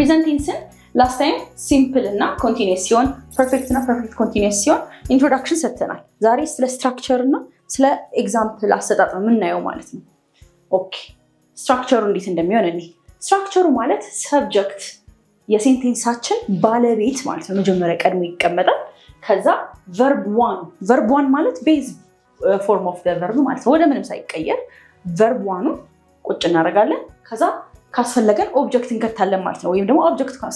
ፕሬዘንት ቴንስን ላስት ታይም ሲምፕል እና ኮንቲኒየስ ሲሆን ፐርፌክት እና ፐርፌክት ኮንቲኒየስ ሲሆን ኢንትሮዳክሽን ሰጥተናል። ዛሬ ስለ ስትራክቸር እና ስለ ኤግዛምፕል አሰጣጥ ነው የምናየው ማለት ነው። ኦኬ ስትራክቸሩ እንዴት እንደሚሆን እኔ ስትራክቸሩ ማለት ሰብጀክት የሴንቴንሳችን ባለቤት ማለት ነው። መጀመሪያ ቀድሞ ይቀመጣል። ከዛ ቨርብ ዋን ማለት ቤዝ ፎርም ኦፍ ቨርብ ማለት ነው። ወደ ምንም ሳይቀየር ቨርብ ዋኑ ቁጭ እናደርጋለን። ከዛ ካስፈለገን ኦብጀክት እንከታለን ማለት ነው። ወይም ደግሞ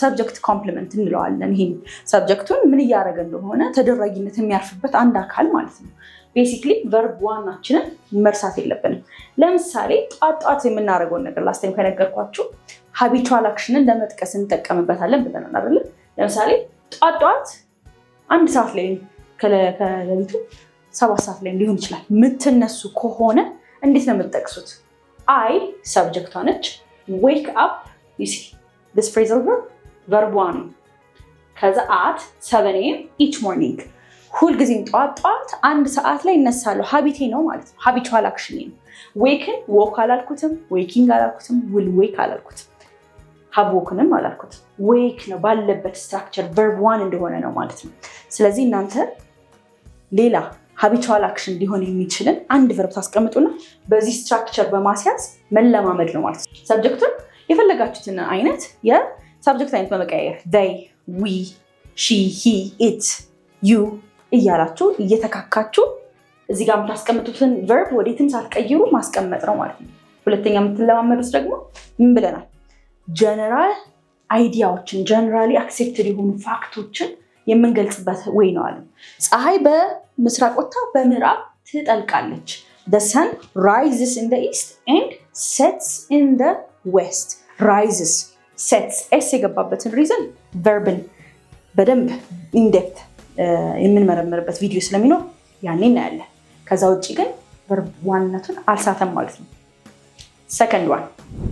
ሰብጀክት ኮምፕሊመንት እንለዋለን። ይሄን ሰብጀክቱን ምን እያደረገ እንደሆነ ተደራጊነት የሚያርፍበት አንድ አካል ማለት ነው። ቤሲክሊ ቨርብ ዋናችንን መርሳት የለብንም። ለምሳሌ ጧት የምናደርገውን ነገር ላስት ታይም ከነገርኳችሁ ሃቢቹዋል አክሽንን ለመጥቀስ እንጠቀምበታለን ብለናል አይደለ? ለምሳሌ ጧት 1 ሰዓት ላይ ከሌሊቱ 7 ሰዓት ላይ ሊሆን ይችላል የምትነሱ ከሆነ እንዴት ነው የምትጠቅሱት? አይ ሰብጀክቷ ነች። ዌክ አፕ ዩ ሲ this phrasal verb one ከዛ at 7 am each morning ሁልጊዜም ጧት 1 ሰዓት ላይ እነሳለሁ። ሀቢቴ ነው ማለት ነው። ሀቢቹዋል አክሽን ነው። ዌክን ዎክ አላልኩትም፣ ዌኪንግ አላልኩትም፣ ዊል ዌክ አላልኩትም፣ ሀብዎክንም አላልኩትም። ዌክ ነው ባለበት ስትራክቸር verb one እንደሆነ ነው ማለት ነው። ስለዚህ እናንተ ሌላ ሀቢቹዋል አክሽን ሊሆን የሚችልን አንድ ቨርብ ታስቀምጡና በዚህ ስትራክቸር በማስያዝ መለማመድ ነው ማለት ነው። ሰብጀክቱን የፈለጋችሁትን አይነት የሰብጀክት አይነት በመቀያየር they, we, she, he, it, you እያላችሁ እየተካካችሁ እዚህ ጋር የምታስቀምጡትን ቨርብ ወዴትም ሳትቀይሩ ማስቀመጥ ነው ማለት ነው። ሁለተኛ የምትለማመዱት ደግሞ ምን ብለናል? ጀነራል አይዲያዎችን ጀነራሊ አክሴፕትድ የሆኑ ፋክቶችን የምንገልጽበት ወይ ነው አለ። ፀሐይ በምስራቅ ወጥታ በምዕራብ ትጠልቃለች። the sun rises in the east and sets in the west. rises, sets s የገባበትን ሪዝን ቨርብን በደንብ ኢንዴፕት የምንመረምርበት ቪዲዮ ስለሚኖር ያኔ እናያለን። ከዛ ውጭ ግን ቨርብ ዋንነቱን አልሳተም ማለት ነው። ሰከንድ ዋን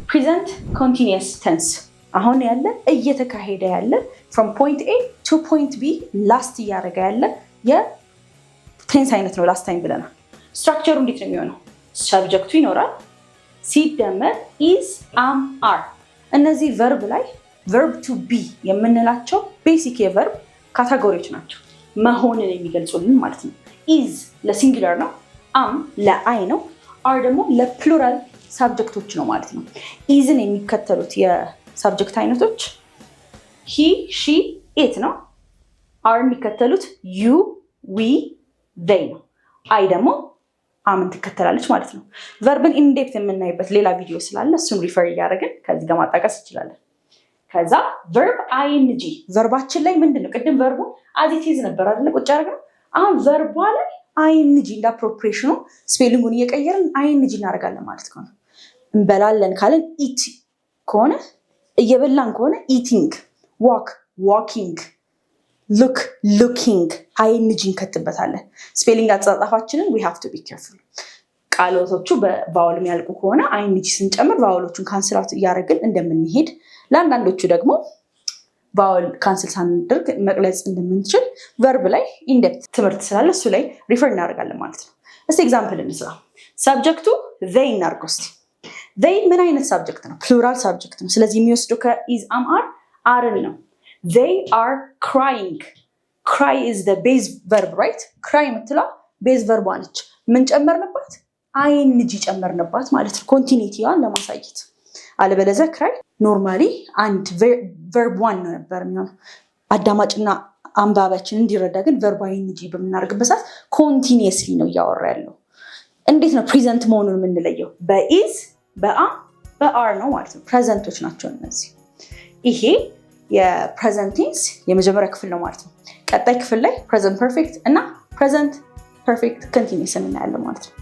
ፕሬዘንት ኮንቲኒየስ ቴንስ አሁን ያለ እየተካሄደ ያለ from point A to point B ላስት እያደረገ ያለ የቴንስ አይነት ነው። ላስት ታይም ብለናል። ስትራክቸሩ እንዴት ነው የሚሆነው? ሰብጀክቱ ይኖራል፣ ሲደመር ኢዝ አም አር። እነዚህ ቨርብ ላይ ቨርብ ቱ ቢ የምንላቸው ቤሲክ የቨርብ ካታጎሪዎች ናቸው፣ መሆንን የሚገልጹልን ማለት ነው። ኢዝ ለሲንጉላር ነው፣ አም ለአይ ነው፣ አር ደግሞ ለፕሉራል ሳብጀክቶች ነው ማለት ነው። ኢዝን የሚከተሉት የሳብጀክት አይነቶች ሂ፣ ሺ፣ ኢት ነው። አር የሚከተሉት ዩ፣ ዊ፣ ዜይ ነው። አይ ደግሞ አምን ትከተላለች ማለት ነው። ቨርብን ኢንዴፕት የምናይበት ሌላ ቪዲዮ ስላለ እሱን ሪፈር እያደረግን ከዚህ ጋር ማጣቀስ እንችላለን። ከዛ ቨርብ አይንጂ ቨርባችን ላይ ምንድን ነው? ቅድም ቨርቡ አዚቲዝ ነበር አይደለ? ቁጭ አድርገን አሁን ቨርቧ ላይ አይንጂ እንደ አፕሮፕሪዬሽኑ ስፔሊንጉን እየቀየርን አይንጂ እናደርጋለን ማለት ከሆነ እንበላለን ካለን ኢት ከሆነ እየበላን ከሆነ ኢቲንግ፣ ዋክ ዋኪንግ፣ ሉክ ሉኪንግ አይንጂ እንከትበታለን። ስፔሊንግ አጻጻፋችንን we have to be careful። ቃላቶቹ በቫወል የሚያልቁ ከሆነ አይንጂ ስንጨምር ቫወሎቹን ካንስል አውት እያደረግን እንደምንሄድ፣ ለአንዳንዶቹ ደግሞ ቫወል ካንስል ሳናደርግ መቅለጽ እንደምንችል ቨርብ ላይ ኢንዴፕት ትምህርት ስላለ እሱ ላይ ሪፈር እናደርጋለን ማለት ነው። እስቲ ኤግዛምፕል እንስራ። ሰብጀክቱ they እናድርገው እስቲ። they ምን አይነት ሳብጀክት ነው? ፕሉራል ሳብጀክት ነው። ስለዚህ የሚወስደው ከኢዝ አም አር አርን ነው። they are crying. cry is the base verb, right? cry የምትለው base verb ነች። ምን ጨመርንባት? አይንጂ ጨመርንባት ማለት ነው፣ ኮንቲኒቲዋን ለማሳየት። አለበለዚያ cry ኖርማሊ አንድ verb one ነው ነበር የሚሆነው። አዳማጭና አንባቢያችን እንዲረዳ ግን verb አይንጂ በምናደርግበት ሰዓት ኮንቲኒየስሊ ነው እያወራ ያለው። እንዴት ነው ፕሬዘንት መሆኑን የምንለየው? በኢዝ በአም በአር ነው ማለት ነው። ፕሬዘንቶች ናቸው እነዚህ። ይሄ የፕሬዘንት ቴንስ የመጀመሪያ ክፍል ነው ማለት ነው። ቀጣይ ክፍል ላይ ፕሬዘንት ፐርፌክት እና ፕሬዘንት ፐርፌክት ኮንቲኒየስ እናያለን ማለት ነው።